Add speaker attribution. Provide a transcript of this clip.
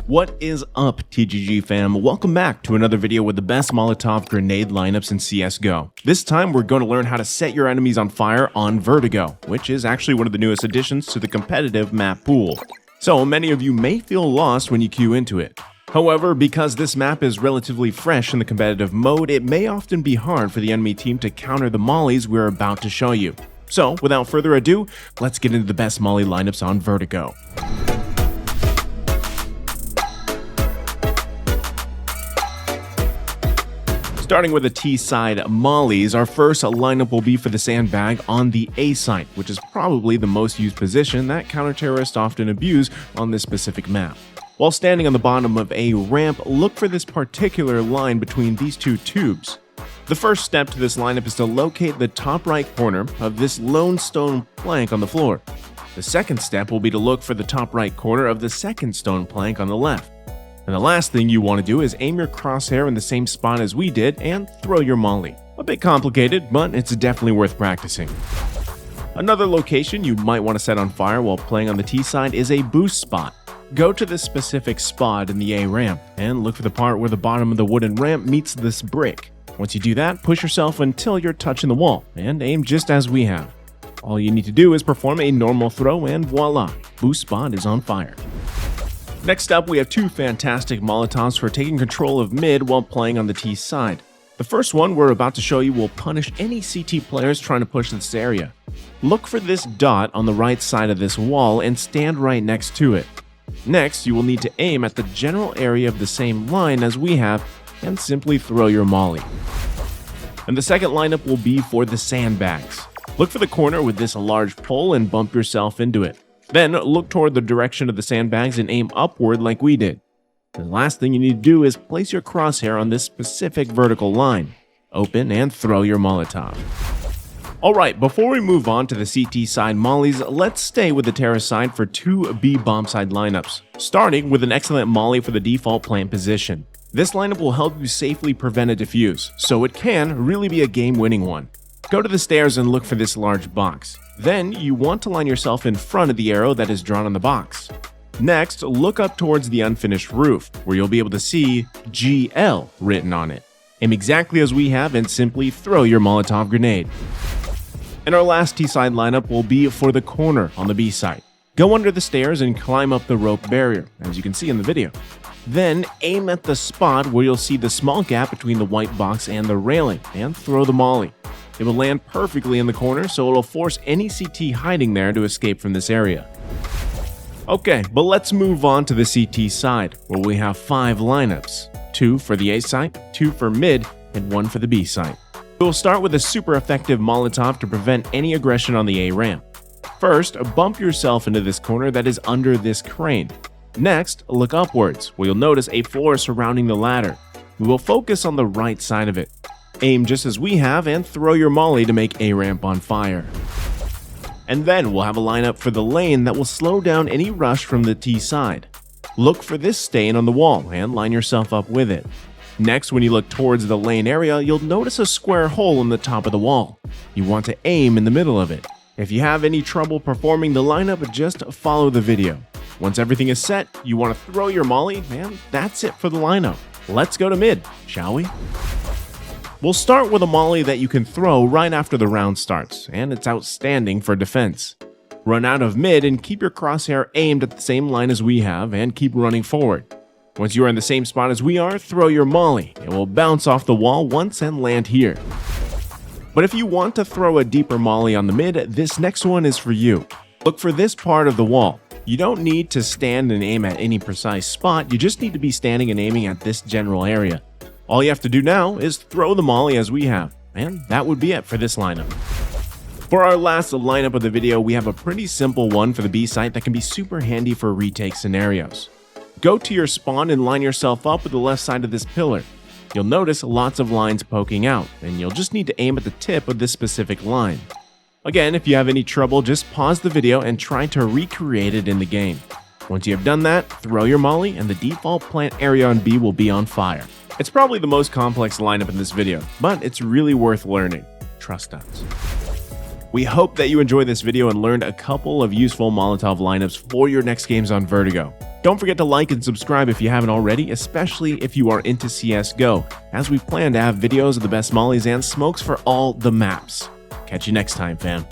Speaker 1: What is up, TGG fam? Welcome back to another video with the best Molotov grenade lineups in CSGO. This time we're going to learn how to set your enemies on fire on Vertigo, which is actually one of the newest additions to the competitive map pool. So many of you may feel lost when you queue into it. However, because this map is relatively fresh in the competitive mode, it may often be hard for the enemy team to counter the mollies we're about to show you. So without further ado, let's get into the best molly lineups on Vertigo. Starting with the T side mollies, our first lineup will be for the sandbag on the A side, which is probably the most used position that counter-terrorists often abuse on this specific map. While standing on the bottom of a ramp, look for this particular line between these two tubes. The first step to this lineup is to locate the top right corner of this lone stone plank on the floor. The second step will be to look for the top right corner of the second stone plank on the left. And the last thing you want to do is aim your crosshair in the same spot as we did and throw your molly. A bit complicated, but it's definitely worth practicing. Another location you might want to set on fire while playing on the T side is a boost spot. Go to this specific spot in the A ramp and look for the part where the bottom of the wooden ramp meets this brick. Once you do that, push yourself until you're touching the wall and aim just as we have. All you need to do is perform a normal throw and voila, boost spot is on fire. Next up, we have two fantastic Molotovs for taking control of mid while playing on the T side. The first one we're about to show you will punish any CT players trying to push this area. Look for this dot on the right side of this wall and stand right next to it. Next, you will need to aim at the general area of the same line as we have and simply throw your molly. And the second lineup will be for the sandbags. Look for the corner with this large pole and bump yourself into it. Then look toward the direction of the sandbags and aim upward like we did. The last thing you need to do is place your crosshair on this specific vertical line. Open and throw your Molotov. Alright, before we move on to the CT side mollies, let's stay with the terrorist side for two B bomb side lineups, starting with an excellent molly for the default plant position. This lineup will help you safely prevent a defuse, so it can really be a game-winning one. Go to the stairs and look for this large box. Then you want to line yourself in front of the arrow that is drawn on the box. Next, look up towards the unfinished roof, where you'll be able to see GL written on it. Aim exactly as we have and simply throw your Molotov grenade. And our last T side lineup will be for the corner on the B side. Go under the stairs and climb up the rope barrier, as you can see in the video. Then aim at the spot where you'll see the small gap between the white box and the railing and throw the molly. It will land perfectly in the corner, so it'll force any CT hiding there to escape from this area. Okay, but let's move on to the CT side, where we have 5 lineups. 2 for the A side, 2 for mid, and 1 for the B side. We'll start with a super effective Molotov to prevent any aggression on the A ramp. First, bump yourself into this corner that is under this crane. Next, look upwards, where you'll notice a floor surrounding the ladder. We will focus on the right side of it. Aim just as we have and throw your molly to make A ramp on fire. And then we'll have a lineup for the lane that will slow down any rush from the T side. Look for this stain on the wall and line yourself up with it. Next, when you look towards the lane area, you'll notice a square hole in the top of the wall. You want to aim in the middle of it. If you have any trouble performing the lineup, just follow the video. Once everything is set, you want to throw your molly, and that's it for the lineup. Let's go to mid, shall we? We'll start with a molly that you can throw right after the round starts, and it's outstanding for defense. Run out of mid and keep your crosshair aimed at the same line as we have and keep running forward. Once you are in the same spot as we are, throw your molly. It will bounce off the wall once and land here. But if you want to throw a deeper molly on the mid, this next one is for you. Look for this part of the wall. You don't need to stand and aim at any precise spot, you just need to be standing and aiming at this general area. All you have to do now is throw the molly as we have, and that would be it for this lineup. For our last lineup of the video, we have a pretty simple one for the B site that can be super handy for retake scenarios. Go to your spawn and line yourself up with the left side of this pillar. You'll notice lots of lines poking out, and you'll just need to aim at the tip of this specific line. Again, if you have any trouble, just pause the video and try to recreate it in the game. Once you have done that, throw your molly and the default plant area on B will be on fire. It's probably the most complex lineup in this video, but it's really worth learning. Trust us. We hope that you enjoyed this video and learned a couple of useful Molotov lineups for your next games on Vertigo. Don't forget to like and subscribe if you haven't already, especially if you are into CSGO, as we plan to have videos of the best mollies and smokes for all the maps. Catch you next time, fam.